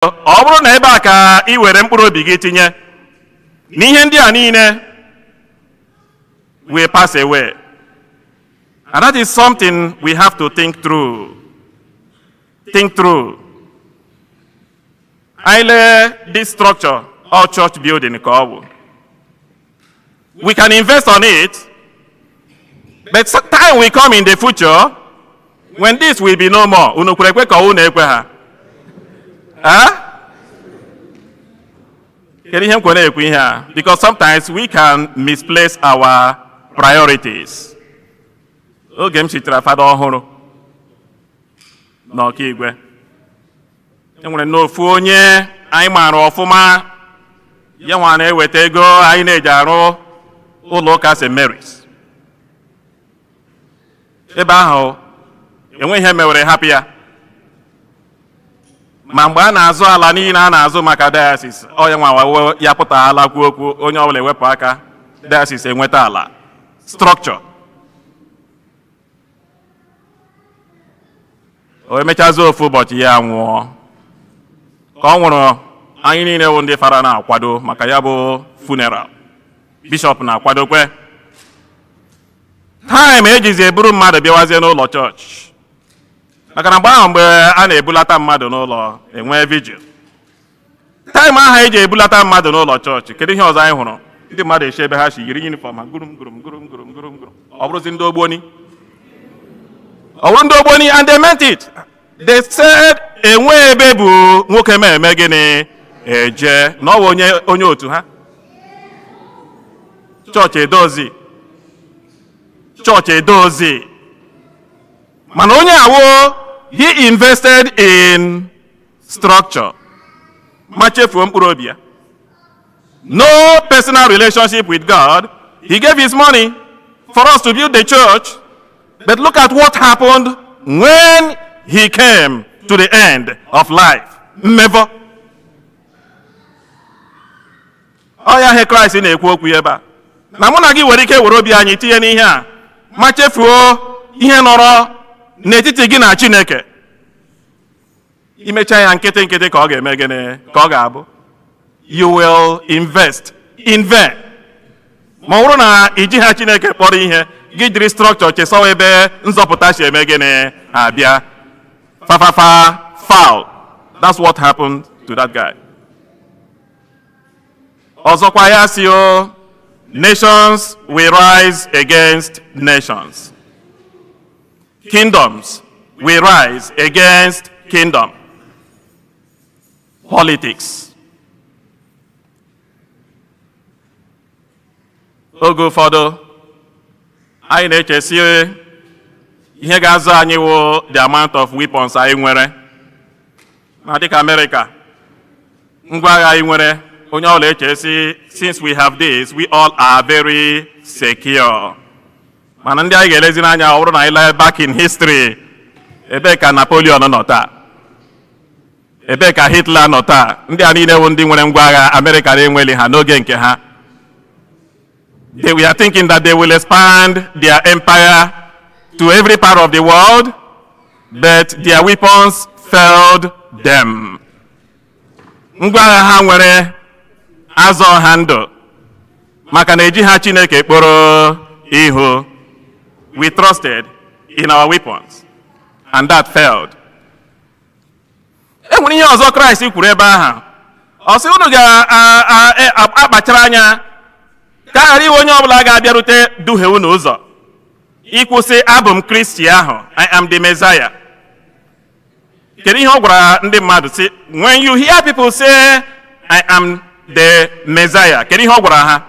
ọ bụrụ na ebe a ka ị were mkpụrụ obi gị tinye n'ihe ndị a niile will pass away. And that is something we have to think through. Think through. I lay this structure, our church building, we can invest on it, but time will come in the future when this will be no more. Because sometimes we can misplace our priorities. Oge m chitara fada ọhụrụ n'Ọkigwe. Enwere n'ofu onye anyị maara ọfụma ya nwa na-eweta ego anyị na-eji arụ ụlọ ụka St. Mary's. Ebe ahụ enweghị ihe mewere hapụ ya. Ma mgbe a na-azụ ala niile a na-azụ maka diocese, ọ ya nwa ya pụta ala kwuo okwu onye ọbụla ewepụ aka diocese enweta ala structure. O emechazi ofu ụbọchị ya nwụọ ka ọ nwụrụ, anyị niile bụ ndị fara na-akwado maka ya bụ funeral. Bishop na-akwadokwe. Time ejizi eburu mmadụ bịawazie n'ụlọ chọọchị, maka na mgbe ahụ mgbe a na-ebulata mmadụ n'ụlọ enwe vigil. Time ahụ eji ebulata mmadụ n'ụlọ chọọchị, kedu ihe ọzọ anyị hụrụ? Ndị mmadụ eche ebe ha si yiri uniform ha gurum. Ọ bụrụzi ndị ogboni. And they meant it. They said enwe ebe bụ nwoke eme gịnị eje na ọ bụ onye otu ha. Chọọchị edozi. Mana onye awo, he invested in structure. Ma chefuo mkpụrụ obi ya. No personal relationship with God. He gave his money for us to build the church. But look at what happened when he came to the end of life. Never. Ọ ya he Christ na-ekwu okwu ebe a. Na mụ na gị were ike were obi anyị tinye n'ihe a ma chefuo ihe nọrọ n'etiti gị na Chineke. Imecha ya nkịtị ka ọ ga-eme gịnị ka ọ ga-abụ. You will invest in vain. Ma ọ bụrụ na iji ha Chineke kpọrọ ihe, gị jiri structure chesawa ebe nzọpụta si eme gịnị abịa. Foul. That's what happened to that guy. Ọzọkwa ya si o, nations will rise against nations. Kingdoms will rise against kingdom. Politics. Oge ụfọdụ anyị na-echesi ihe ga-azụ anyị wụ the amount of weapons anyị nwere. Na dịka America, ngwa agha anyị nwere, onye ọbụla echesi since we have this, we all are very secure. Mana ndị anyị ga-elezi n'anya ọ bụrụ na anyị lee back in history, ebe ka Napoleon nọ taa, ebe ka Hitler nọ taa, ndị a niile bụ ndị nwere ngwa agha America na-enweli ha n'oge nke ha. They were thinking that they will expand their empire to every part of the world, but their weapons failed them. Ngwa agha ha nwere azọ ha ndụ maka na eji ha Chineke kpọrọ ihu. We trusted in our weapons and that failed. Enwere ihe ọzọ Kraịst kwuru ebe ahụ. Ọ sị unu ga-akpachara anya ka ghara iwe onye ọbụla ga-abịarute duhie unu ụzọ ikwụsị abụ m Kristi ahụ, I am the Messiah. Kedu ihe ọ gwara ndị mmadụ sị, when you hear people say I am the Messiah, kedu ihe ọ gwara ha?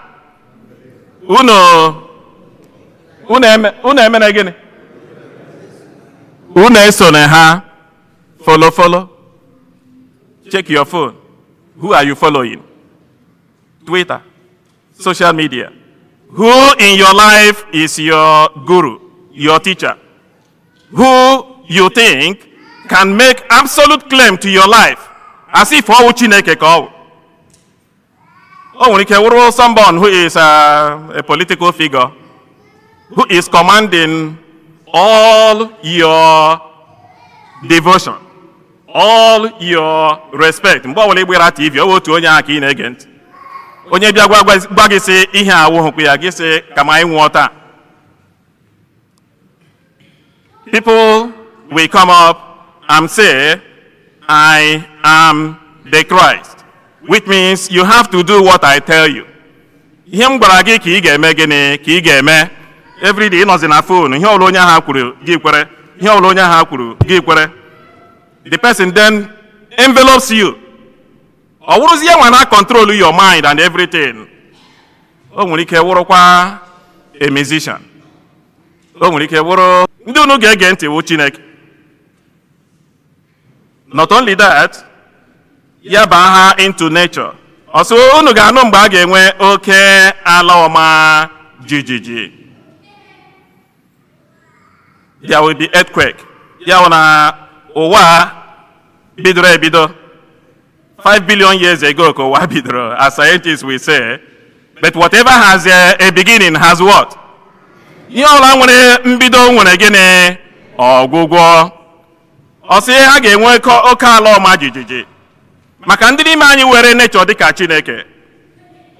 Unu emene gịnị? Unu eso na ha follow. Check your phone. Who are you following? Twitter, social media. Who in your life is your guru, your teacher? Who you think can make absolute claim to your life as if all Chineke ka ọ. O nwere ike wụrụ someone who is a political figure who is commanding all your devotion, all your respect. Mgbe ọbụla ịgbara TV ọ bụ otu onye ahụ ka ị na-ege ntị. Onye bịa gwa gị sị ihe awụhụkwa ya gị sị ka ma anyị nwụọ taa. People will come up and say, I am the Christ, which means you have to do what I tell you. Ihe m gwara gị ka ị ga-eme gịnị ka ị ga-eme. Every day ịnọzi na phone, ihe ọbụla onye ahụ kwuru gị kwere, ihe ọbụla onye ahụ kwuru gị kwere. The person then envelopes you. Ọ wụrụzi ya nwa na control your mind and everything. O nwere ike wụrụkwa a musician. O nwere ike wụrụ ndị unu ga-ege ntị wụ Chineke. Not only that, ya baa ha into nature. Also, unu ga-anụ mgbe a ga-enwe oke ala ọma jijiji. There will be earthquake. Ya wụ na ụwa bidoro ebido 5 billion years ago ka ụwa bidoro, as scientists will say. But whatever has a beginning has what? Ihe ọla nwere mbido nwere gịnị ọgwụgwọ. Ọ sị ha ga-enwe oke ala ọma jijiji. Maka ndị n'ime anyị were nature dịka Chineke.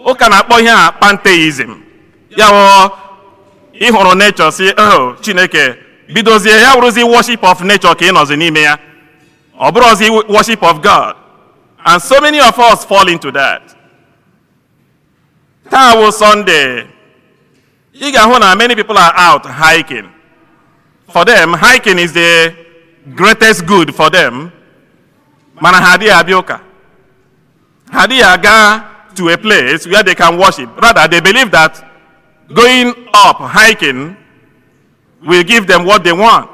Ụka na-akpọ ihe a pantheism. Ya wụ ịhụrụ nature sị Chineke bidozie ya wụrụzi worship of nature ka ị nọzi n'ime ya. Ọ bụrụzi worship of God. And so many of us fall into that. Taa wụ Sunday. Ị ga-ahụ na many people are out hiking. For them, hiking is the greatest good for them. Mana ha adịghị abịa ụka. Ha adịghị aga to a place where they can worship. Rather, they believe that going up hiking will give them what they want,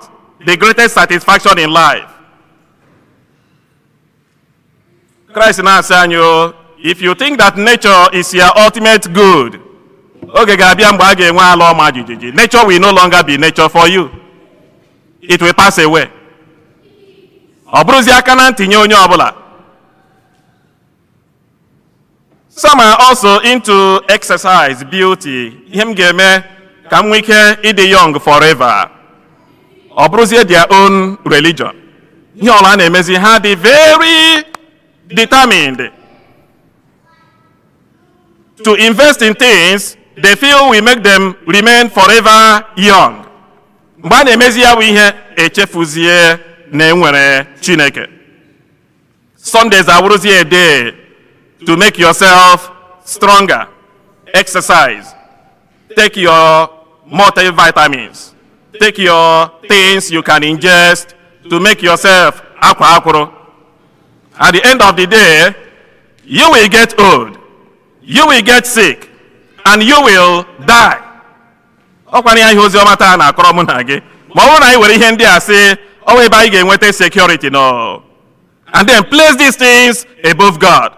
the greatest satisfaction in life. Christ na-asị anyị, if you think that nature is your ultimate good, oge ga-abịa mgbe a ga-enwe ala ọma jijiji. Nature will no longer be nature for you. It will pass away. Ọ bụrụzi aka na ntị nye onye ọbụla. Some are also into exercise, beauty. Ihe m ga-eme ka m nwee ike ịdị young forever. Ọ bụrụzie their own religion. Ihe ọla na-emezi ha dị very determined to invest in things they feel will make them remain forever young. Mgbe a na-emezi ya bụ ihe echefuzie na enwere Chineke. Sundays are a day to make yourself stronger. Exercise. Take your multivitamins. Take your things you can ingest to make yourself akwa akwụrụ. At the end of the day, you will get old. You will get sick. And you will die. Ọkwanye ihe ozi ọma taa na-akọrọ mụ na gị. Ma ọ bụrụ na anyị were ihe ndị a sị ọ ebe anyị ga-enweta security no. And then place these things above God.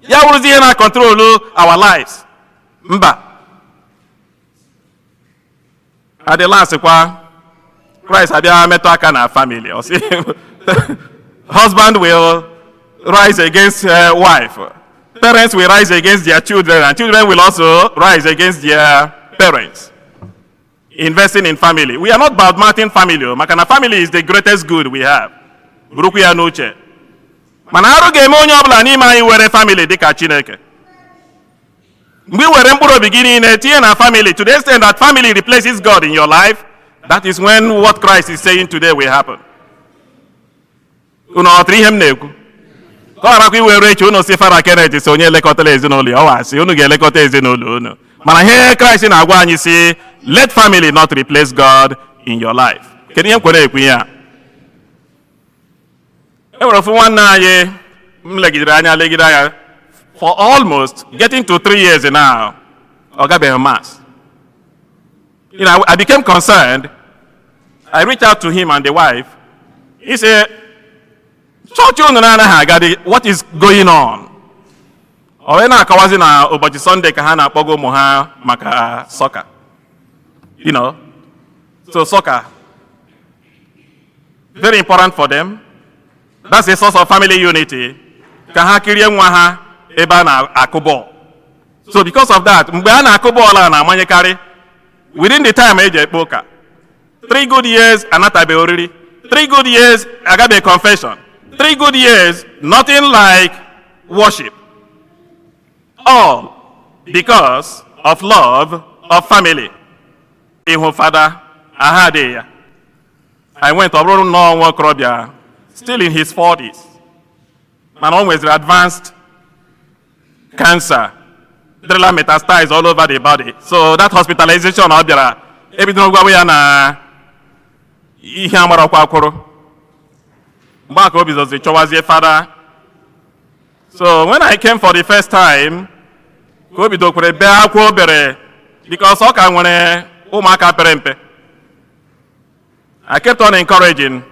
Ya wụrụzi ihe na-control our lives. Mba. At the last kwa Christ abịa metụ aka na family. Ọ sị husband will rise against wife. Parents will rise against their children, and children will also rise against their parents. Investing in family. We are not bad-mouthing family. Makana family is the greatest good we have. Burukwu ya n'uche. Mana arụ ga-eme onye ọbụla n'ime anyị were family dịka Chineke. Mgbe were mkpụrụ obi gị niile tinye na family, to the extent that family replaces God in your life, that is when what Christ is saying today will happen. Unu ọtụrụ ihe m na-ekwu. Ka ọ rakwa iwere echi unu si Fara Kenneth si onye elekọtara ezinụlọ ya, ọ wasị unu ga-elekọta ezinụlọ unu. Mana ihe Christ na-agwa anyị si, let family not replace God in your life. Kedu ihe m kwere ekwu ya? E nwere ofu nwanne anyị m legidere anya for almost getting to 3 years now. Ọ gabeghị mass. You know, I became concerned. I reached out to him and the wife. He said, church unu na-anaghị agadi, what is going on? Ọ wee na-akọwazi na ụbọchị Sunday ka ha na-akpọga ụmụ ha maka soccer. You know, so soccer, very important for them. That's a source of family unity. Ka ha kirie nwa ha ebe a na-akụ bọọlụ. So because of that, mgbe a na-akụ bọọlụ a na-amanyekarị, within the time eji ekpe ụka, 3 good years anatabe oriri, 3 good years agabe confession, 3 good years, nothing like worship. All because of love of family. Ihu father, ahade. I went to Okrobia, still in his 40s, and always advanced cancer. There are metastasized all over the body. So that hospitalization, everything na ihe amara kwa akwụrụ. Mgbe obi zozi chọwazie father. So when I came for the first time, Kobi dokwere be akwa obere because ọ ka nwere ụmụaka pere mpe. I kept on encouraging.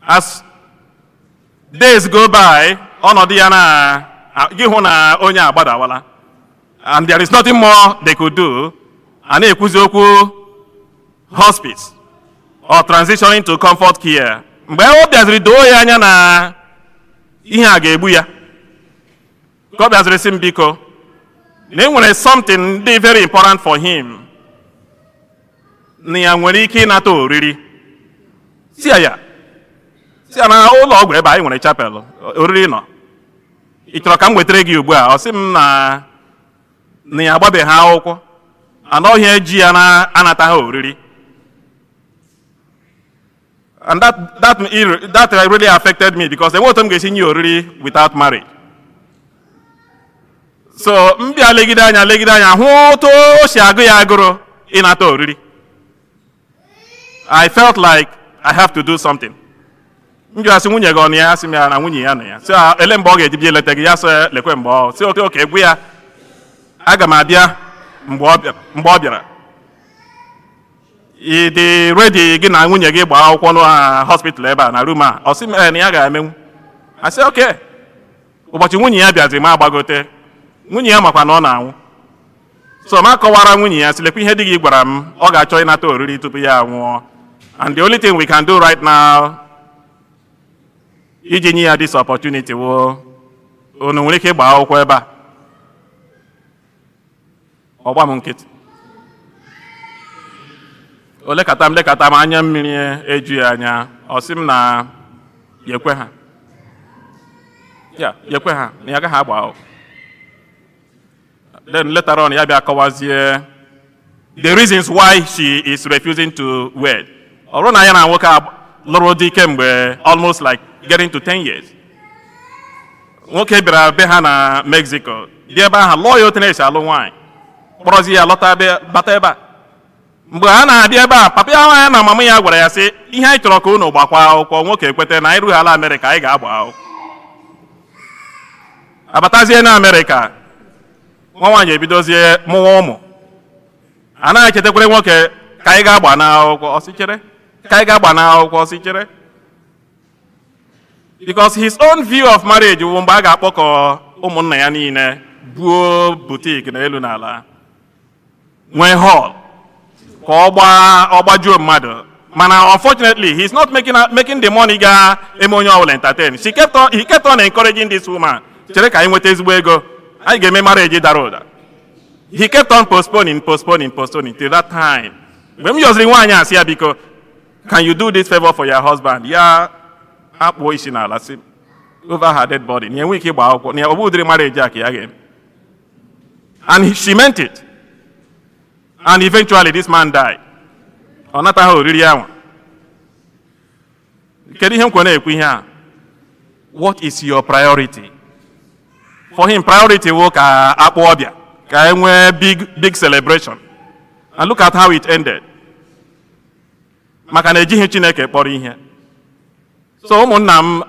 As days go by, ọnọdụ ya na gịhụ na onye agbadawala. And there is nothing more they could do. A na-ekwuzi okwu hospice or transitioning to comfort care. Mgbe ọ bịaziri doo ya anya na ihe a ga-egbu ya, ka ọ bịaziri sị m biko na e nwere something dị very important for him na ya nwere ike ịnata oriri. Si ya na ụlọ ọgwụ ebe anyị nwere chapel oriri nọ. Ị chọrọ ka m wetara gị ugbu a? Ọ sị m na ya agbabeghị akwụkwọ, anọghị eji ya na-anata ha oriri. And that really affected me because they want to get in your oriri without marriage. So mbia legide anya hụ to si agụ ya agụrụ ịnata oriri. I felt like I have to do something. Ndị asị nwunye gị ọnụ ya, asị m ya na nwunye ya nọ ya. So ele mgbe ọ ga-eji bịa eleta gị, ya sị lekwe mgbe ọ. Si oke egwu ya, aga m abịa mgbe ọ bịara. Ị dị ready gị na nwunye gị gbaa akwụkwọ na hospital ebe a na room a? Ọ sị m na ya ga-emenwu. I say okay. Ụbọchị nwunye ya bịazi ma agbagote. Nwunye ya makwa na ọ na-anwụ. So ma kọwara nwunye ya, silekwa ihe dị gị gwara m, ọ ga-achọ ịnata oriri tupu ya anwụọ. And the only thing we can do right now iji nye ya this opportunity wo unu nwere ike gbaa akwụkwọ ebe a. Ọ gba m nkịtị. O lekata m anya mmiri eju ya anya. Ọ sị m na yekwe ha. Yekwe ha na ya agaghị agba akwụkwọ. Then later on, ya bịa kọwazie the reasons why she is refusing to wed. Ọ bụrụ na ya na nwoke lụrụ di kemgbe almost like getting to 10 years. Nwoke bịara be ha na Mexico. Dị ebe ahụ lụọ ya otu na-esi alụ nwaanyị. Kpọrọzi ya lọta bata ebe a. Mgbe ha na-abịa ebe a, papa ya na mama ya gwara ya sị, ihe anyị chọrọ ka unu gbakwa akwụkwọ. Nwoke ekwete na anyị rughala Amerịka, anyị ga-agba akwụkwọ. Abatazie na Amerịka, nwa nwaanyị ebidozie mụwa ụmụ. Anaghị echetekwere nwoke ka anyị ga-agba n'akwụkwọ ọsịchere. Ka anyị ga-agba n'akwụkwọ ọsịchere. Because his own view of marriage bụ mgbe a ga-akpọkọ ụmụnna ya niile buo boutique na elu n'ala. Nwee hall. Ka ọ gbajuo mmadụ. Mana unfortunately, he's not making the money ga-eme onye ọbụla entertain. He kept on encouraging this woman. Chere ka anyị nweta ezigbo ego. Anyị ga-eme marriage dara ụda. He kept on postponing till that time. Mgbe m yọziri nwaanyị asị ya biko, can you do this favor for your husband? Ya akpụọ isi n'ala sị over her dead body. Na enwe ike ịgba akwụkwọ. Na ọ bụ ụdịrị marriage a ka ya ga-eme. And she meant it. And eventually this man died. Ọ nataghị oriri ahụ. Kedu ihe m kwere na-ekwu ihe a? What is your priority? For him, priority will ka akpọ ọbịa, ka enwee big celebration. And look at how it ended. Maka na ejighị Chineke kpọrọ ihe. So ụmụnna m,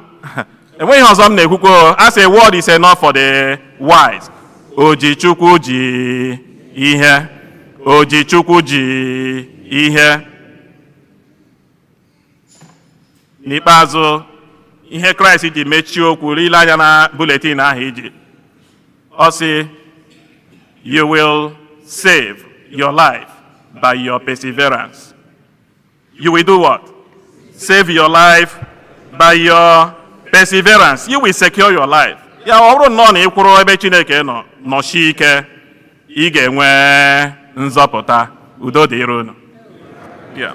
enweghị ọzọ m na-ekwukwo, as a word is enough for the wise. Oji Chukwu ji ihe. Oji Chukwu ji ihe. N'ikpeazụ, ihe Kraịst ji mechie okwu ile anya na bulletin ahụ iji. Ọ sị, you will save your life by your perseverance. You will do what? Save your life by your perseverance. You will secure your life. Ya ọ bụrụ nnọọ na ịkwụrụ ebe Chineke nọchi ike, ị ga-enwe nzọpụta. Udo dịrị unu. Yeah.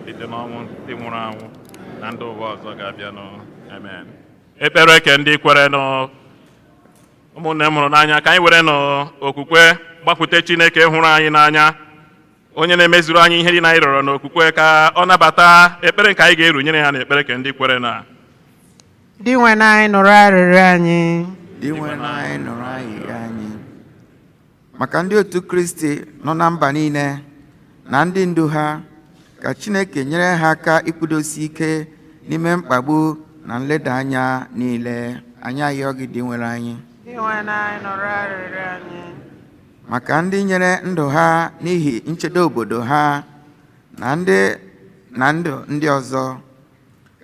Site n'ọnwụ ndị nwụrụ anwụ na ndị ụwa ọzọ ga-abịa amen. Ekpere ke ndị kwere ụmụnne mụrụ n'anya ka anyị were n'okwukwe gbakwute Chineke hụrụ anyị n'anya, onye na-emezuru anyị ihe dị na anyị rịọrọ n'okwukwe, ka ọ nabata ekpere nke anyị ga-erunyere ya na ekpere ke ndị kwere na Dị nwe na anyị nụrụ arịrịọ anyị. Dị nwe na anyị nụrụ arịrịọ anyị. Maka ndị otu Kristi nọ na mba niile na ndị ndu ha, ka Chineke nyere ha aka ikwudosi ike n'ime mkpagbu na nleda anya niile. Anyị ayọ gị dị nwere anyị. Dị nwe na anyị nụrụ arịrịọ anyị. Maka ndị nyere ndụ ha n'ihi nchedo obodo ha na ndụ ndị ọzọ,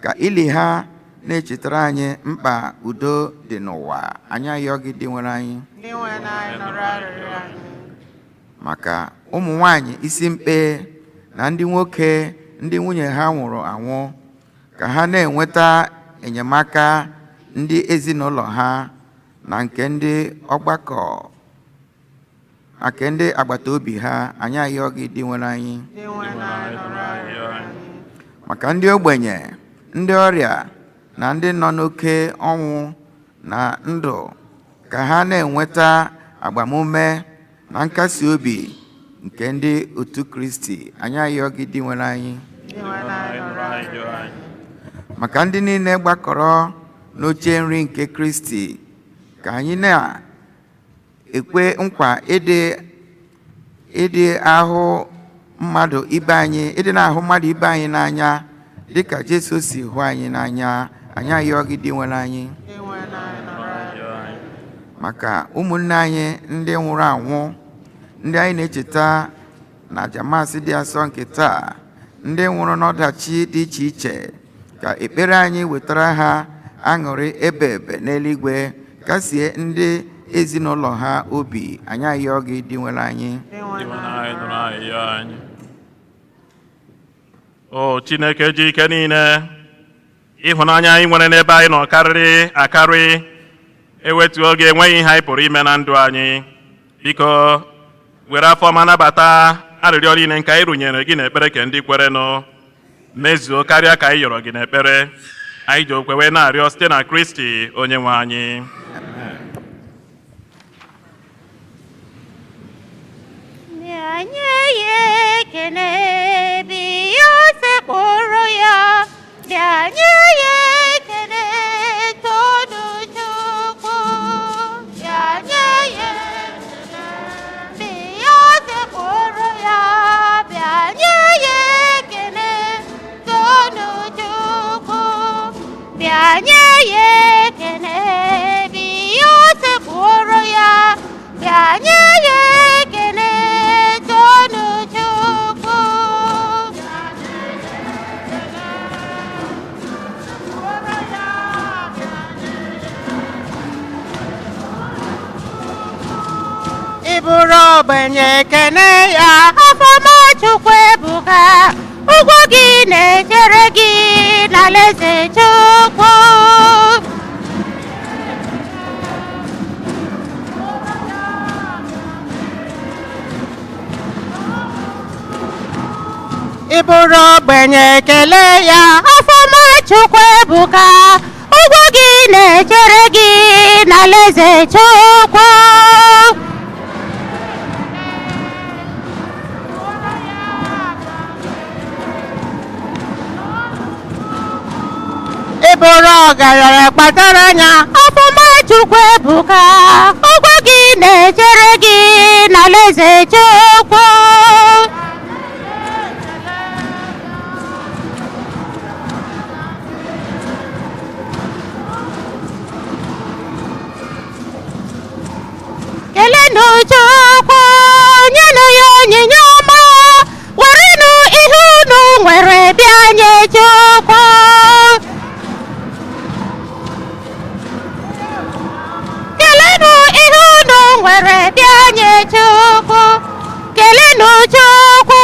ka ili ha na-echetara anyị mkpa udo dị n'ụwa. Anyị ayọ gị dị nwere anyị. Dị nwe na anyị nụrụ arịrịọ anyị. Maka ụmụ nwanyị isi mkpe na ndị nwoke ndị nwunye ha nwụrụ anwụ, ka ha na-enweta enyemaka ndị ezinụlọ ha na nke ndị ọgbakọ, nke ndị agbata obi ha. Anyị ayọ gị dị nwere anyị. Dị nwe na anyị nụrụ arịrịọ anyị. Maka ndị ogbenye, ndị ọrịa na ndị nọ n'oke ọnwụ na ndụ, ka ha na-enweta agbamume na nkasi obi nke ndị otu Kristi. Anyị ayọ gị dị nwere anyị. Dị nwe na anyị nụrụ arịrịọ anyị. Maka ndị niile gbakọrọ n'oche nri nke Kristi, ka anyị na-ekwe nkwa ịdị ahụ mmadụ ibe anyị n'anya dịka Jesu si hụ anyị n'anya. Anyị ayọ gị dị nwere anyị. Dị nwe na anyị nụrụ arịrịọ anyị. Maka ụmụnne anyị ndị nwụrụ anwụ, ndị anyị na-echeta na jamasị dị asọ nke taa, ndị nwụrụ n'ọdachi dị iche iche, ka ekpere anyị wetara ha aṅụrị ebe n'eluigwe, kasie ndị ezinụlọ ha obi. Anyị ayọ gị dị nwere anyị. Dị nwe na anyị nụrụ arịrịọ anyị. O Chineke ji ike niile, ịhụnanya anyị nwere n'ebe anyị nọ karịrị akarị, ewetu oge enweghị ihe anyị pụrụ ime na ndụ anyị. Biko were afọ ọma nabata arịrịọ niile nke anyị rụnyere gị n'ekpere ke ndị kwere mezuo karịa ka anyị yọrọ gị n'ekpere. Anyị ji okwe wee na-arịọ site na Kristi onye nwe anyị. Anyị ekene bi sekpụrụ ya, anyị ekene tonu Chukwu, anyị ekene bi sekpụrụ ya, anyị ekene tonu Chukwu, anyị ekene bi sekpụrụ ya, anyị ekene tonu Chukwu. Ị bụrụ ogbenye kene ya, afọma Chukwu ebuka, ụgwọ gị na-echere gị n'alaeze Chukwu. ịbụrụ ogbenye kelee ya Ọfọma Chukwu ebuka, ụgwọ gị na-echere gị n'alaeze Chukwu. ịbụrụ ọgaranya kpatara anya Ọfọma Chukwu ebuka, ụgwọ gị na-echere gị n'alaeze Chukwu. Kelenụ Chukwu, nyenụ ya onyinye ọma, werenụ ihe unu nwere bịa nye Chukwu. Kelenụ ihe unu nwere bịa nye Chukwu. Kelenụ Chukwu,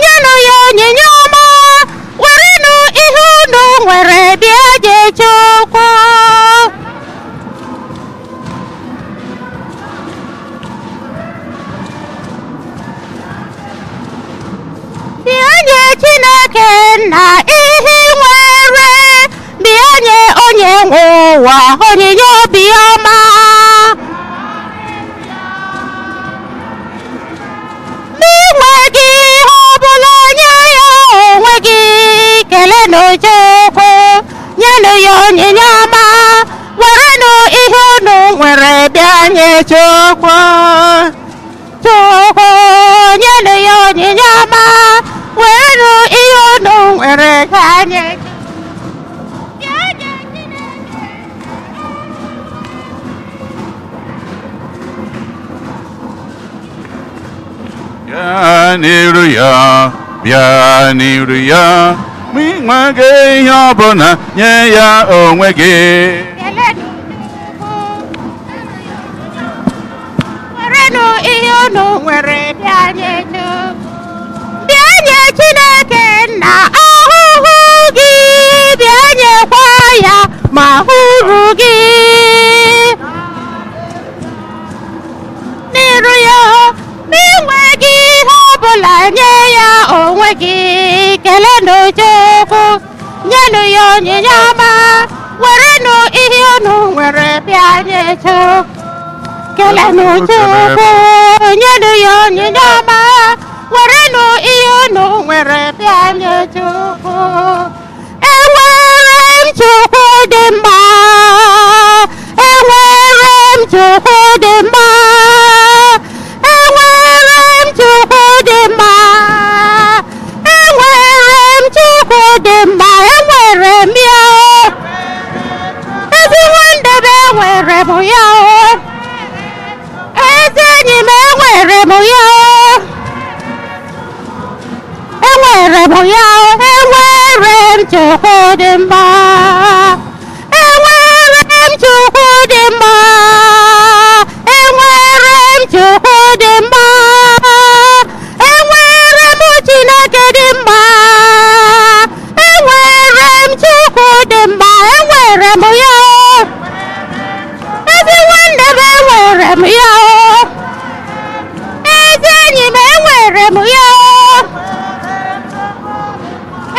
nyenụ ya onyinye ọma, werenụ ihe unu nwere bịa nye Chukwu. Bịa nye Chineke na ihe nwere, bịa nye onye nwe ụwa onyinye obiọma. N'inweghị ihe ọbụla nye ya onwe gị, kelenụ Chukwu, nyenụ ya onyinye ọma, werenụ ihe unu nwere bịa nye Chukwu. Chukwu, nyenụ ya onyinye ọma, werenụ ihe unu nwere bịa nye Chukwu. Bịa n'iru ya, bịa n'iru ya, ma ị nweghị ihe ọbụla nye ya onwe gị. Kelenụ Chukwu, werenụ ihe unu nwere bịa nye Chukwu. Bịa nye Chineke na ahụhụ gị, bịa nyekwa ya ma uru gị. N'iru ya, n'inweghị ihe ọbụla nye ya onwe gị, kelenụ Chukwu, nyenụ ya onyinye ọma, werenụ ihe unu nwere bịa nye Chukwu. Kelenụ Chukwu, nyenụ ya onyinye ọma, werenụ ihe unu nwere bịa nye Chukwu. Enwere m Chukwu dị mma, enwere m Chukwu dị mma, enwere m Chukwu dị mma, enwere m Chukwu dị mma, enwere m ya. Ezi nwanne m enwere m ya, ezi enyi m enwere m ya, enwere m ya, enwere m Chukwu dị mma, enwere m Chukwu dị mma, enwere m Chukwu dị mma, enwere m Chineke dị mma, enwere m Chukwu dị mma, enwere m ya. Ezi nwanne m enwere m ya, ezi enyi m enwere m ya,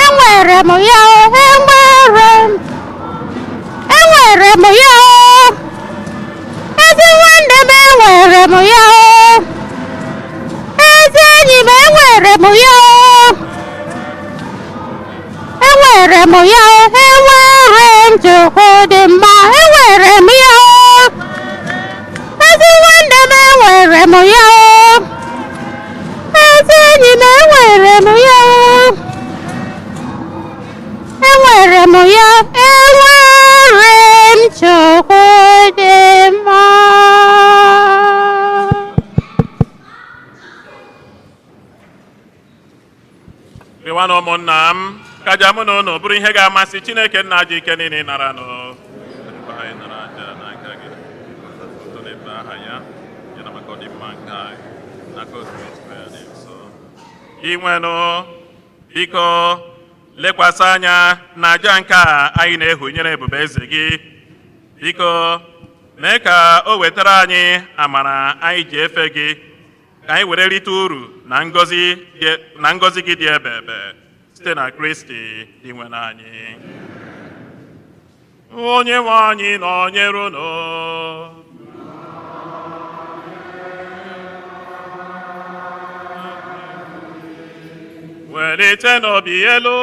enwere m ya, enwere m ya. Ezi nwanne m enwere m ya, ezi enyi m enwere m ya, enwere m ya, enwere m Chukwu dị mma, enwere m ya. Ezi nwanne m enwere m ya, ezi enyi m enwere m ya, enwere m ya, enwere m Chukwu dị mma. Rịwanụ ụmụnna m, ka aja mụ na unu bụrụ ihe ga-amasị Chineke nna ji ike niile nara nụ. Anyị nara aja n'aka gị, ụtọ n'ebe aha ya, ya na maka ọdịmma nke anyị, n'aka osimiri ya dị nsọ. Inwenụ, biko, lekwasị anya na aja nke a anyị na-ehunyere ebube eze gị. Biko, mee ka o wetara anyị amara anyị ji efe gị, ka anyị were rite uru na ngọzi gị dị ebebe site na Kristi dị nwe anyị. Onye nwe anyị nọnyere unu. Welite n'obi elu.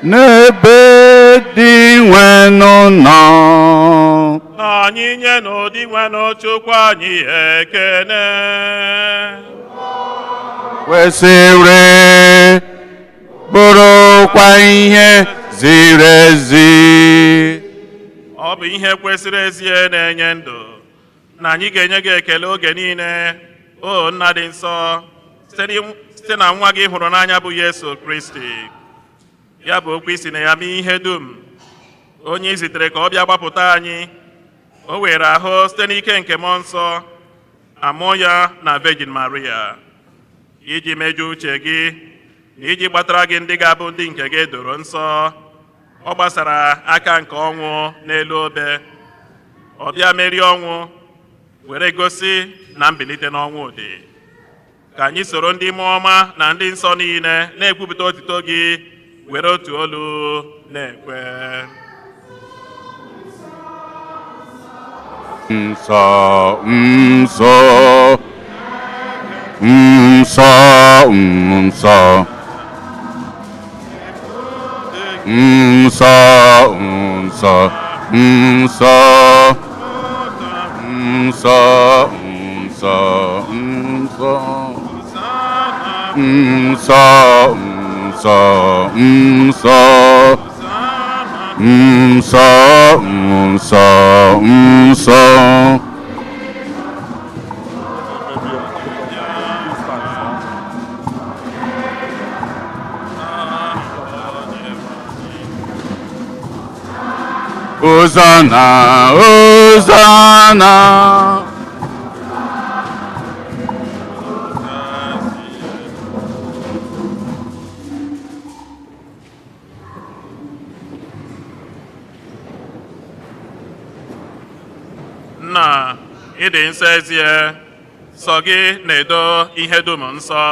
N'ebe dị nwenụ nọ, anyị nye n'ụdị nwenụ Chukwu anyị ekene. kwesịrị bụrụkwa ihe ziri ezi. Ọ bụ ihe kwesịrị ezie na-enye ndụ na anyị ga-enye gị ekele oge niile, o Nna dị nsọ, site na nwa gị hụrụ n'anya bụ Yesu Kristi. Ya bụ okwu isi na ya mee ihe dum, onye i zitere ka ọ bịa gbapụta anyị. O were ahụ site n'ike nke mmụọ nsọ, amụọ ya na Virgin Maria, iji mejuo uche gị na iji gbatara gị ndị ga-abụ ndị nke gị doro nsọ. Ọ gbasara aka nke ọnwụ n'elu obe, ọ bịa merie ọnwụ, were gosi na mbilite n'ọnwụ dị. Ka anyị soro ndị mmụọ ọma na ndị nsọ niile na-ekwupụta otuto gị, were otu olu na-ekwe. Nsọ, nsọ, nsọ, nsọ, nsọ, nsọ, nsọ, nsọ, nsọ, nsọ, nsọ, nsọ, nsọ, nsọ, nsọ, nsọ. Hosanna, Hosanna. Nna, ịdị nsọ ezie, sọ gị na-edo ihe dum nsọ.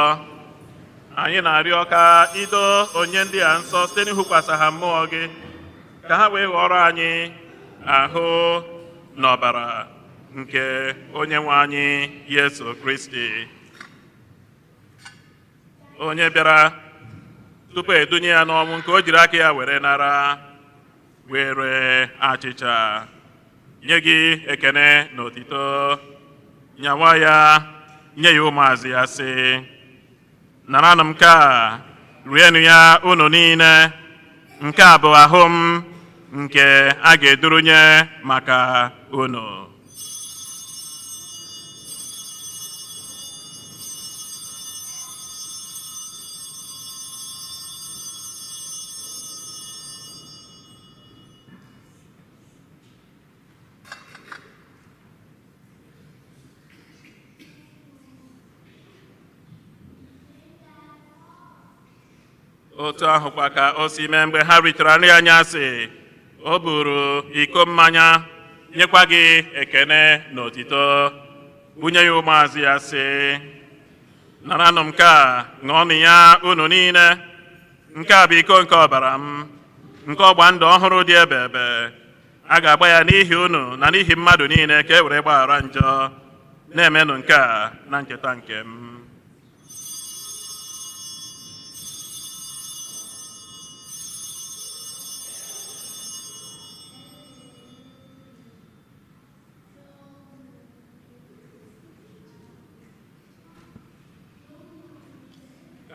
Anyị na-arịọ ka ido onye ndị a nsọ site n'ihukwasị ha mmụọ gị, ka ha wee ghọrọ anyị ahụ na ọbara nke onye nwe anyị Yesu Kristi, onye bịara tupu edunye ya n'ọnwụ, nke o jiri aka ya were nara, were achịcha, nye gị ekene na otito, nyawa ya, nye ya ụmụazụ ya, sị, naranụ m nke a, rienụ ya unu niile, nke a bụ ahụ m nke a ga-edurunye maka unu. Otu ahụkwa ka o si mee mgbe ha richara nri anyasị, o buru iko mmanya, nyekwa gị ekene na otito, bunye ya ụmụazụ ya, sị, naranụ m nke a, ṅụọnụ ya unu niile, nke a bụ iko nke ọbara m, nke ọgba ndụ ọhụrụ dị ebebe. A ga-agba ya n'ihi unu na n'ihi mmadụ niile, ka e were gbaghara njọ. Na-emenụ nke a na ncheta nke m.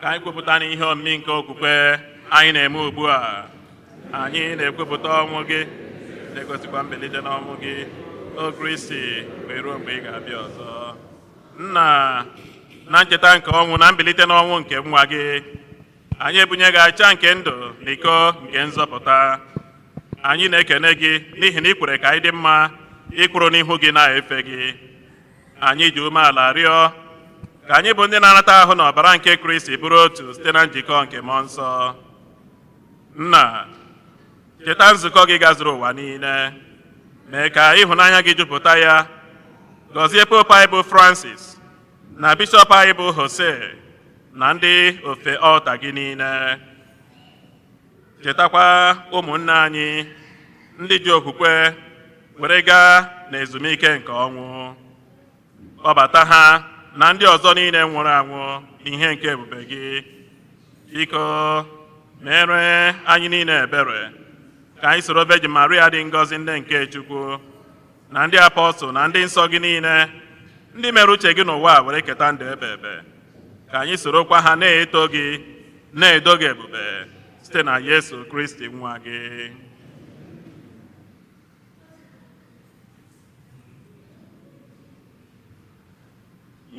Ka anyị kwupụta n'ihe omimi nke okwukwe anyị na-eme ugbu a. Anyị na-ekwupụta ọnwụ gị, na-egosikwa mbilite n'ọnwụ gị, o Kristi, wee ruo mgbe ị ga-abịa ọzọ. Nna, na ncheta nke ọnwụ na mbilite n'ọnwụ nke nwa gị, anyị ebunye gị acha nke ndụ na iko nke nzọpụta. Anyị na-ekene gị n'ihi na ị kwere ka anyị dị mma ịkwụrụ n'ihu gị na-efe gị. Anyị ji umeala rịọ ka anyị bụ ndị na-anata ahụ na ọbara nke Kristi bụrụ otu site na njikọ nke mmụọ nsọ. Nna, cheta nzukọ gị gazuru ụwa niile, mee ka ịhụnanya gị jupụta ya. Gọzie Pope anyị bụ Francis na Bishọp anyị bụ Jose na ndị ofe ọlta gị niile. Chetakwa ụmụnne anyị ndị ji okwukwe were gaa n'ezumike nke ọnwụ. Kpọbata ha na ndị ọzọ niile nwụrụ anwụ ihe nke ebube gị. Biko mere anyị niile ebere ka anyị soro Virgin Maria dị ngọzi ndị nke Chukwu na ndị apọstụl na ndị nsọ gị niile ndị mere uche gị n'ụwa were keta ndụ ebe ebe. Ka anyị sorokwa ha na-eto gị na-edo gị ebube site na Yesu Kristi nwa gị.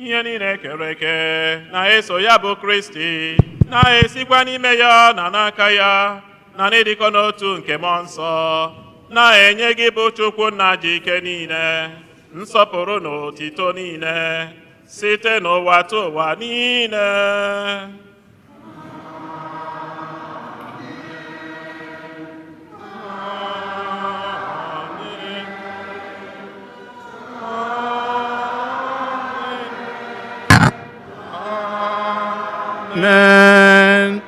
Ihe niile kere eke na-eso ya bụ Kristi na-esikwa n'ime ya na n'aka ya na n'ịdịkọ n'otu nke mmụọ nsọ na-enye gị bụ Chukwu Nna ji ike niile nsọpụrụ na otito niile site n'ụwa tụ ụwa niile. Amen.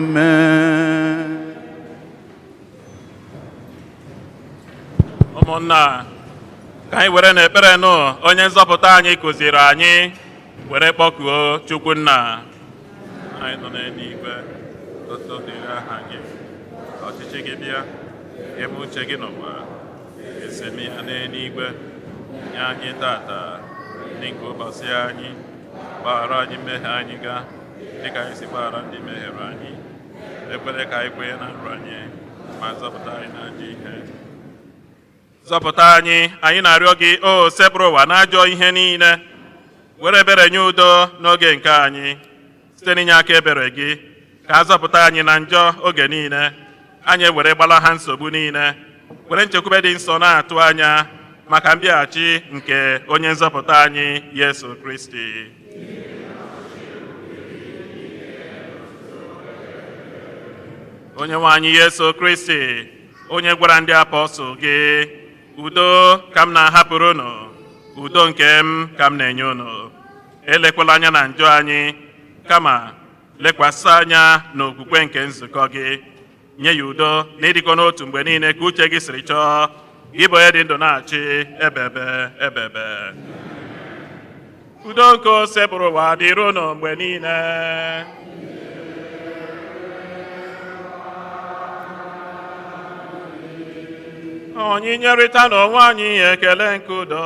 Amen. Ụmụnna, ka anyị were n'ekpere nụ onye nzọpụta anyị kụziri anyị were kpọkuo Chukwu Nna. Anyị nọ n'eluigwe, otuto dịrị aha gị, ọchịchị gị bịa, eme uche gị n'ụwa, esemi ya n'eluigwe. Nye anyị tata ndị nke ụbọchị anyị, gbaghara anyị mmehie anyị ga dịka anyị si gbaghara ndị mehiere anyị. Ekwere ka anyị kwenye na nrọ anyị, ma zọpụta anyị n'ajọ ihe. Zọpụta anyị, anyị na-arịọ gị, o sepụrụ ụwa n'ajọ ihe niile. Were ebere nye udo n'oge nke anyị site n'inye aka ebere gị, ka a zọpụta anyị na njọ oge niile. Anyị were gbala ha nsogbu niile, were nchekwube dị nsọ na-atụ anya maka mbịaghachi nke onye nzọpụta anyị Yesu Kristi. Onye nwe anyị Yesu Kristi, onye gwara ndị apọstụl gị, udo ka m na-ahapụrụ unu, udo nke m ka m na-enye unu. Elekwala anya na njọ anyị, kama lekwasị anya n'okwukwe nke nzukọ gị. Nye ya udo na ịdịkọ n'otu mgbe niile ka uche gị siri chọọ, gị bụ onye dị ndụ na-achị ebebe ebebe. Udo nke o sepụrụ ụwa dịrị unu mgbe niile. Anyị nyerịta n'onwe anyị ekele nke udo.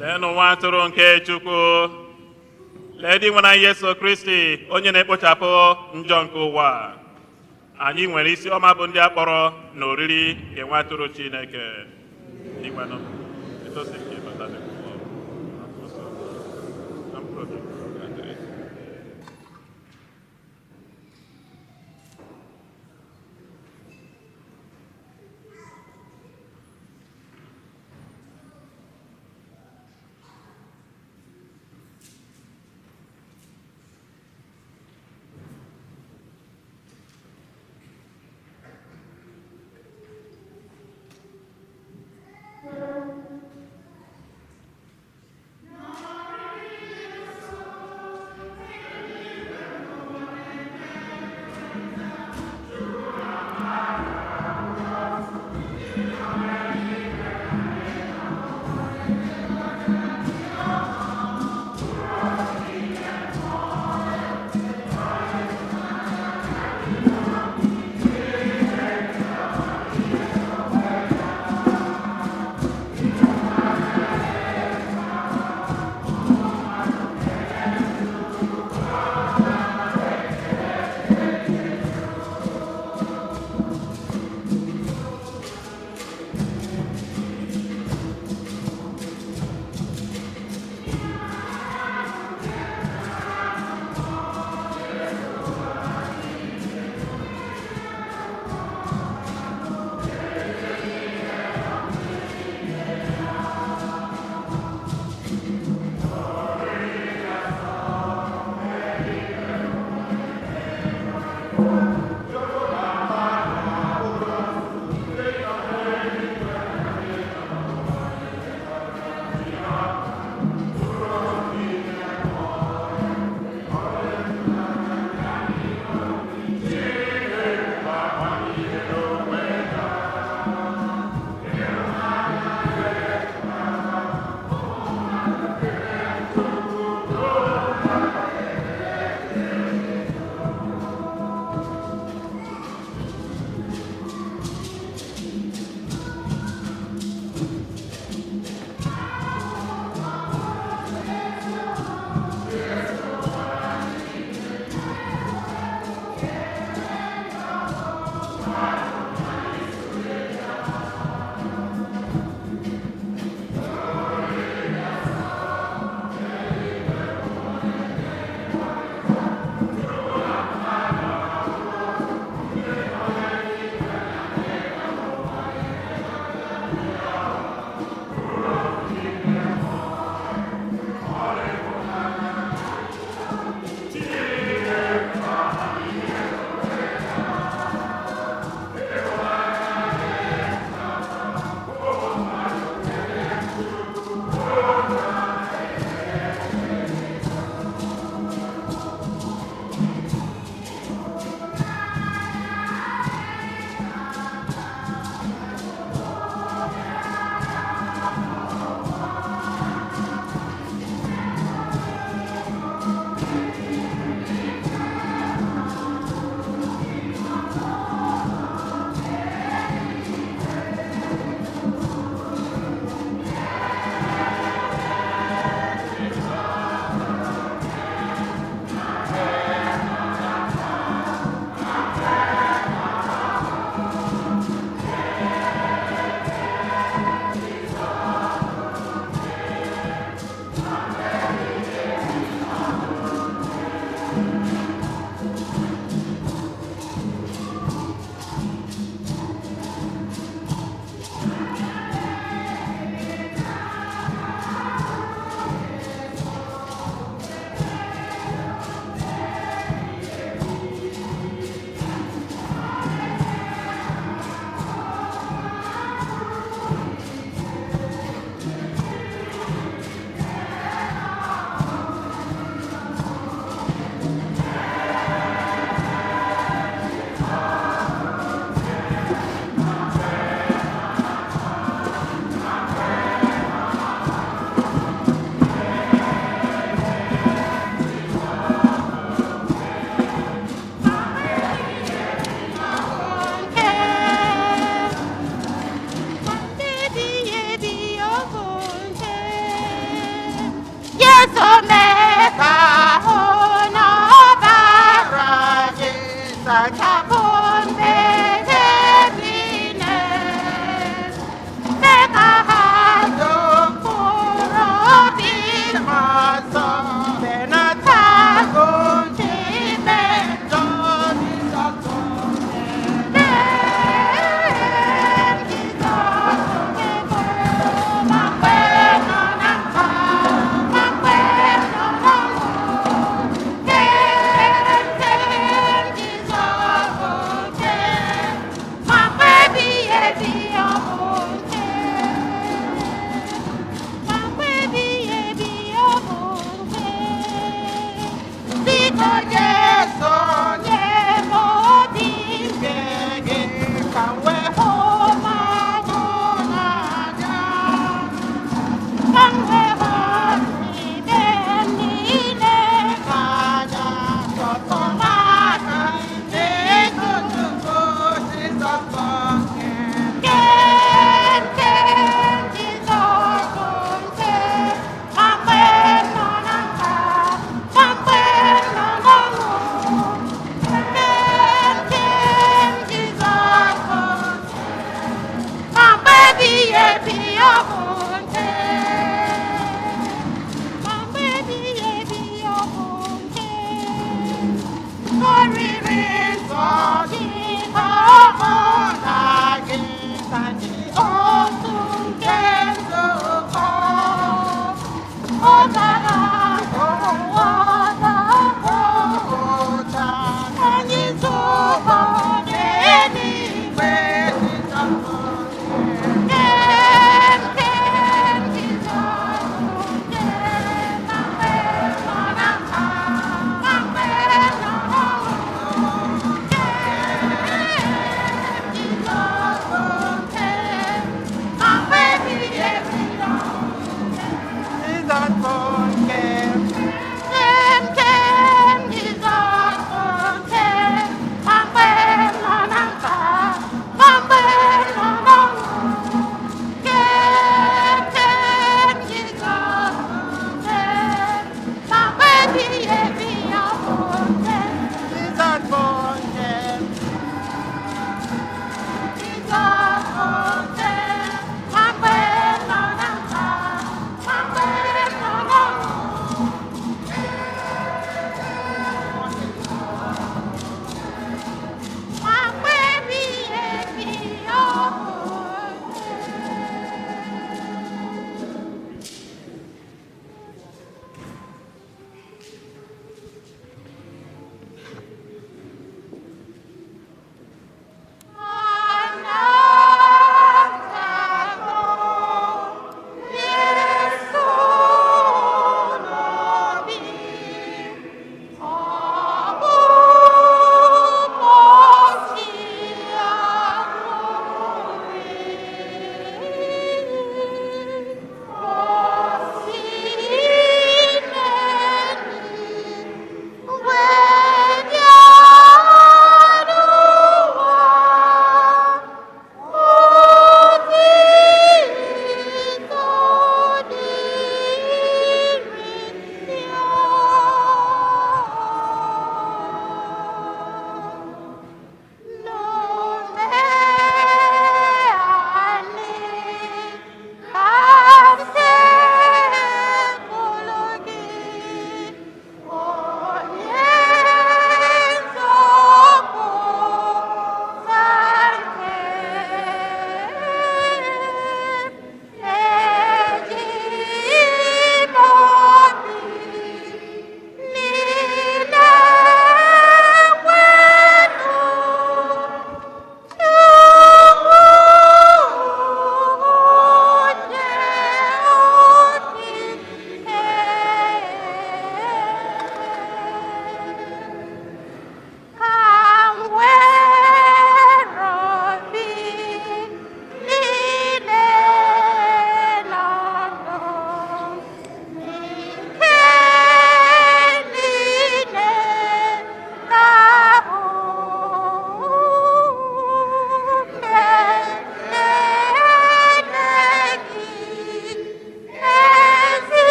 Leenụ nwa atụrụ nke Chukwu, lee dị nwe na Yesu Kristi, onye na-ekpochapụ njọ nke ụwa. Anyị nwere isi ọma bụ ndị akpọrọ na oriri nke nwa atụrụ Chineke. Dịkwanụ, etosi nke bata n'ekwuo.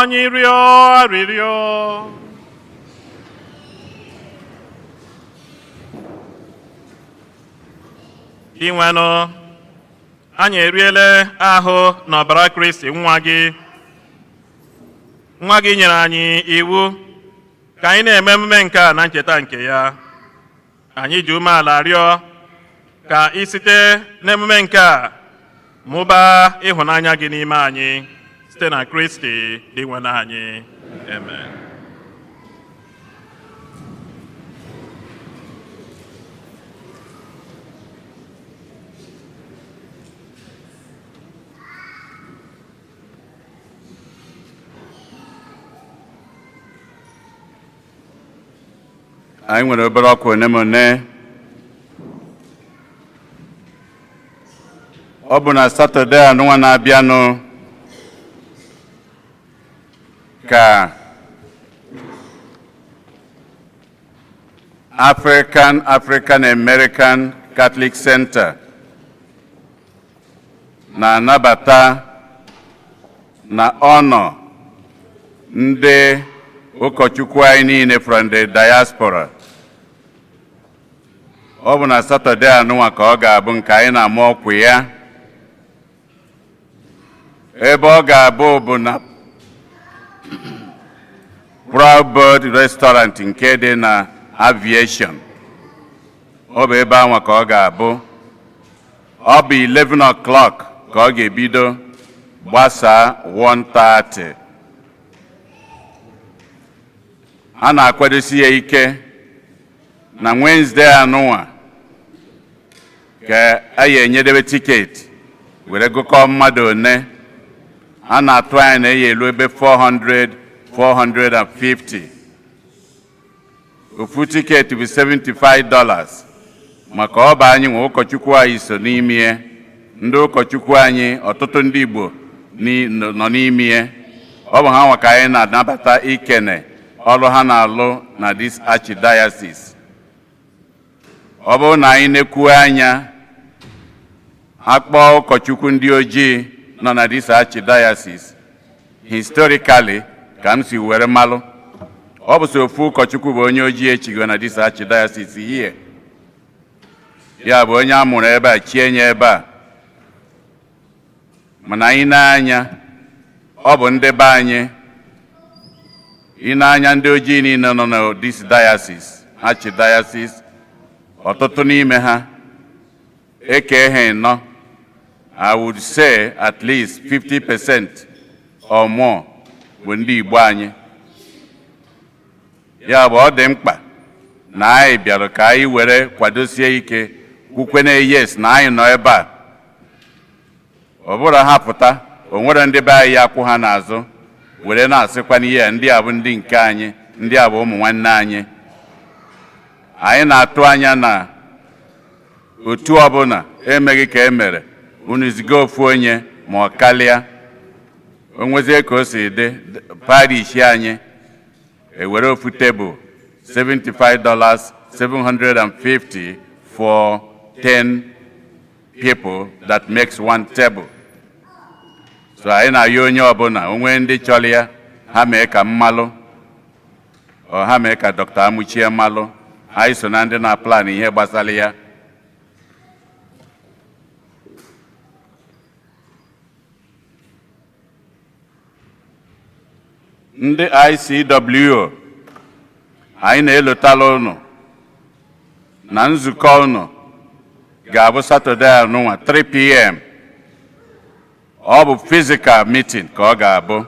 anyị rịọ arịrịọ. Inwenụ, anyị eriele ahụ na ọbara Kristi nwa gị. Nwa gị nyere anyị iwu ka anyị na-eme emume nke a na ncheta nke ya. Anyị ji umeala rịọ ka ị site n'emume nke a mụbaa ịhụnanya gị n'ime anyị site na Kristi dị nwe anyị. Amen. Anyị nwere obere ọkụ one. Ọ bụ na Satọde anụnwa na-abịanụ ka African American Catholic Center na-anabata na honor ndị ụkọchukwu anyị niile from the diaspora. Ọ bụ na Satọde anụnwa ka ọ ga-abụ nke anyị na-ama ọkwa ya. Ebe ọ ga-abụ bụ na Proud Bird Restaurant nke dị na Aviation. Ọ bụ ebe anwa ka ọ ga-abụ. Ọ bụ 11 o'clock ka ọ ga-ebido gbasaa 1:30. A na-akwadosi ya ike na Wednesday anụnwa ka anyị enyedebe tiketi were gụkọ mmadụ one. A na-atụ anya na eyi elu ebe 450. Ofu tiketi bụ $75 maka ọ bụ anyị nwe ụkọchukwu anyị so n'ime ya. Ndị ụkọchukwu anyị ọtụtụ ndị Igbo nọ n'ime ya. Ọ bụ ha nwa ka anyị na-anabata ikene ọrụ ha na-alụ na this archdiocese. Ọ bụrụ na anyị na-ekwu anya akpọ ụkọchukwu ndị ojii nọ na this archdiocese, historically ka m si were malụ, ọ bụ so ofu ụkọchukwu bụ onye ojii echigo na this archdiocese here. Ya bụ onye a mụrụ ebe a, chie nye ebe a. Mana anyị na-anya ọ bụ ndị be anyị. Ị na-anya ndị ojii niile nọ na this diocese, archdiocese, ọtụtụ n'ime ha eke nọ. I would say at least 50% or more bụ ndị Igbo anyị. Ya bụ ọ dị mkpa na anyị bịara ka anyị were kwadosie ike kwukwene yes na anyị nọ ebe a. Ọ bụrụ ha pụta, o nwere ndị be anyị akwụ ha n'azụ were na-asịkwa n'ihe ndị a bụ ndị nke anyị, ndị a bụ ụmụ nwanne anyị. Anyị na-atụ anya na otu ọbụla emeghị ka emere unu ziga ofu onye ma ọ kalịa. O nwezie ka o si dị parish anyị ewere ofu tebụl $75, $750 for 10 people that makes one table. So anyị na-ayọ onye ọbụla onwe ndị chọrọ ya ha mee ka mmalụ ọ ha mee ka Dr. Amuchie mmalụ. Anyị so na ndị na-plan ihe gbasara ya. Ndị ICWO anyị na-elotala unu na nzukọ unu ga-abụ Satọde anụnwa 3 p.m. Ọ bụ physical meeting ka ọ ga-abụ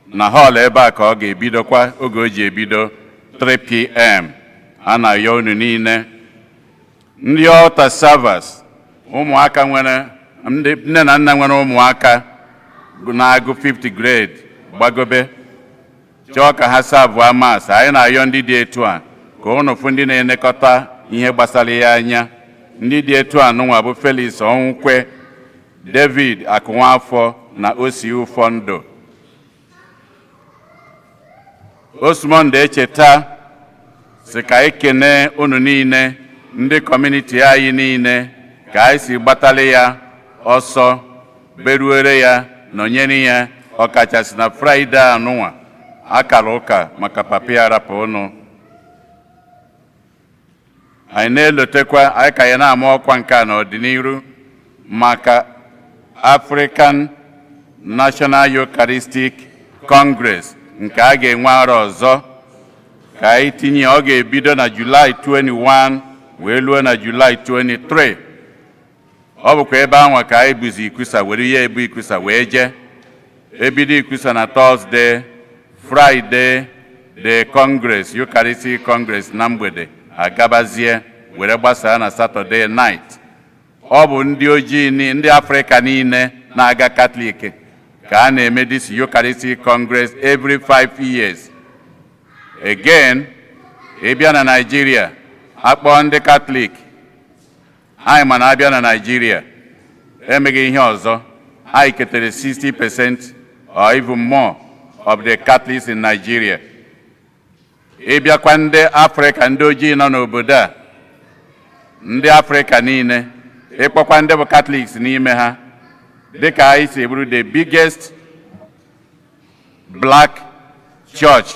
na hall ebe a ka ọ ga-ebidokwa oge o ji ebido 3 p.m. A na-ayọ unu niile. Ndị altar servers, ụmụaka nwere ndị nne na nna nwere ụmụaka na-agụ 50th grade gbagobe chọọ ka ha serve mass. Anyị na-ayọ ndị dị etu a ka unu fụ ndị na-enekọta ihe gbasara ya anya. Ndị dị etu a nụnwa bụ Felix Onwukwe, David Akụnwafọ na Osi Ụfọndụ. Osmond Echeta sị ka anyị kene unu niile ndị kọmuniti anyị niile ka anyị si gbatali ya ọsọ beruere ya nọnyere ya ọkachasị na Fraịde anụnwa akara ụka maka papa ya rapụ ụnụ. Anyị na-elotekwa anyị ka ya na-ama ọkwa nke a n'ọdịnihu maka African National Eucharistic Congress nke a ga-enwe arọ ọzọ ka anyị tinye ọ ga-ebido na July 21 wee luo na July 23. Ọ bụkwa ebe ahụ ka anyị buzi ikwusa were ya ebu ikwusa wee jee ebido ikwusa na Thursday, Friday the Congress Eucharistic Congress na mgbede agabazie were gbasaa na Saturday night. Ọ bụ ndị ojii ndị Afrịka niile na-aga Catholic ka a na-eme this Eucharistic Congress every 5 years. Again, ịbịa na Nigeria akpọ ndị Catholic anyị ma na abịa na Nigeria emeghị ihe ọzọ anyị ketere 60% or even more of the Catholics in Nigeria. Ịbịakwa ndị Afrịka ndị ojii nọ n'obodo a ndị Afrịka niile ịkpọkwa ndị bụ Catholics n'ime ha dịka anyị si bụrụ the biggest black church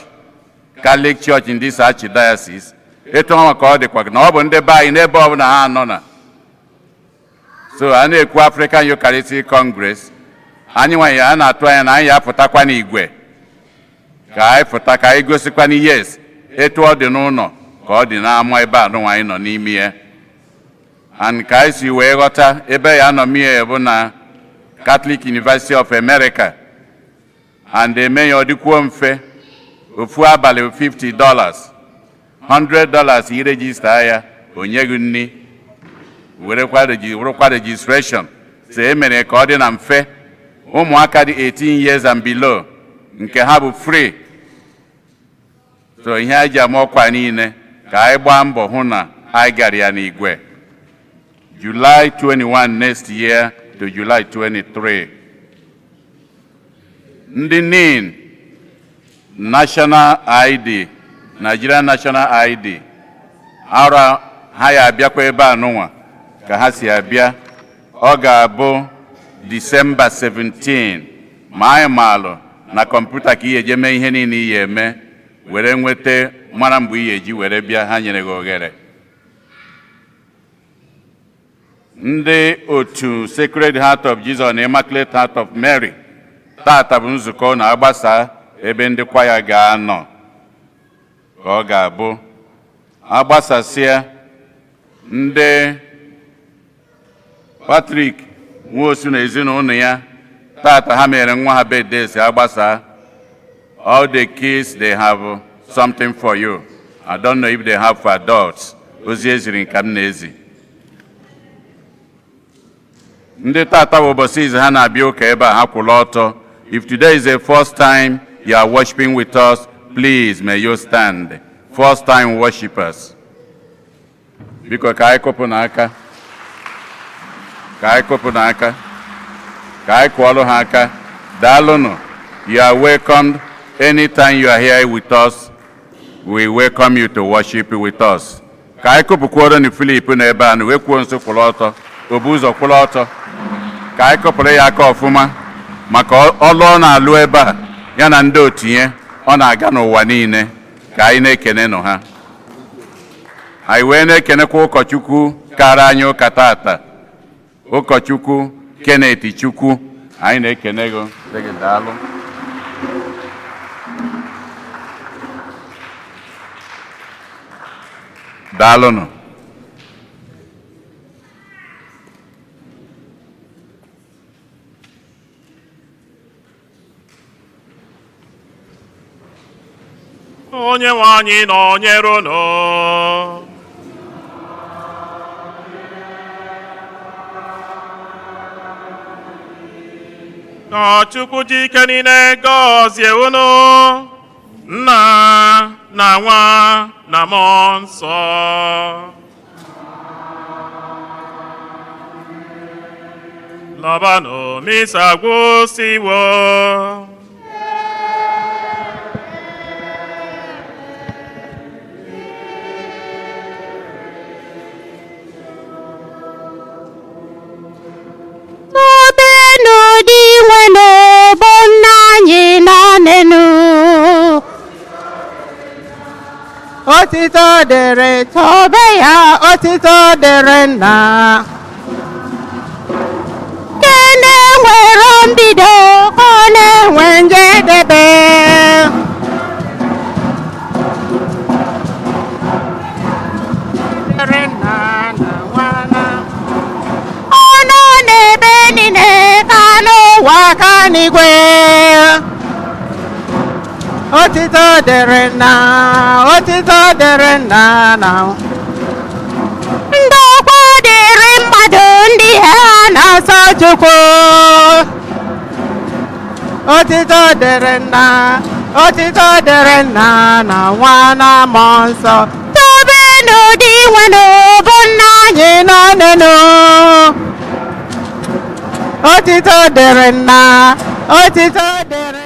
Catholic church in this archdiocese. Etu ọnwa ka ọ dịkwa na ọ bụ ndị be anyị n'ebe ọ bụla ha nọ na. So a na-ekwu African Eucharistic Congress anyị nwanyị a na-atụ anya na anyị apụtakwa n'igwe ka anyị pụta ka anyị gosikwa na yes etu ọ dị n'ụlọ ka ọ dị n'ama ebe a nụnwa anyị nọ n'ime ya. And ka anyị si wee ghọta ebe ya nọ mie bụ na Catholic University of America and eme ya ọ dịkwuo mfe ofu abalị $50 $100 irejista ya onye gị nni werekwa registration so emere ka ọ dị na mfe ụmụaka dị 18 years and below nke ha bụ free. So ihe anyị ji ama ọkwa niile ka anyị gbaa mbọ hụ na anyị gara ya n'igwe July 21 next year to July 23. Ndị NIN National ID Nigerian National ID ara ha ya abịakwa ebe anụnwa ka ha si abịa ọ ga-abụ December 17 ma anyị maalụ na kọmputa ka ihe eji eme ihe niile ihe eme were nweta mara mgbe ihe eji were bịa ha nyere gị oghere. Ndị otu Sacred Heart of Jesus na Immaculate Heart of Mary tata bụ nzukọ na-agbasa ebe ndị kwaya ga-anọ ka ọ ga-abụ agbasasịa ndị Patrick Nwosu na ezinụlọ ya tata ha mere nwa ha birthday si agbasa. All the kids they have something for you. I don't know if they have for adults. Ozi eziri nke m na-ezi. Ndị tata bụ ụbọchị izu ha na-abịa ụka ebe a ha kwụrụ ọtọ. If today is the first time you are worshiping with us, please may you stand. First time worshipers. Biko ka anyị kụpụ n'aka. Ka anyị kụpụ n'aka. Ka anyị kụọlụ ha aka. Daalụnụ. You are welcomed anytime you are here with us. We welcome you to worship with us. Ka anyị kụpụkwuoro ni Philip n'ebe a na wee kwuo nso kwụrụ ọtọ. Obu ụzọ kwụrụ ọtọ. Ka anyị kụpụrụ ya aka ọfụma maka ọlụ ọ na-alụ ebe a ya na ndị otinye ọ na-aga n'ụwa niile ka anyị na-ekene nụ ha. Anyị wee na-ekenekwa ụkọchukwu kara anyị ụka tata ụkọchukwu Kenneth Chukwu anyị na-ekene gị daalụ. Daalụnụ. Onye nwe anyị nọnyere unu. Ka Chukwu ji ike niile gọzie unu, Nna na Nwa na Mmụọ Nsọ. Labanụ misa gwụsịwo. N'obe n'ụdị nwe n'obo nna otito dịrị tobe ya otito dịrị nna kene nwere mbido ka ọ na-enwe njedebe dịrị nna na nwa na ọnụ n'ebe niile ka n'ụwa ka n'igwe otito dịrị nna otito dịrị nna na ndokwa dịrị mmadụ ndị ha na-asọ Chukwu otito dịrị nna otito dịrị nna na nwa na mmụọ nsọ tobenu dị nwenụ bụ nna anyị nọ n'elu otito dịrị nna otito dịrị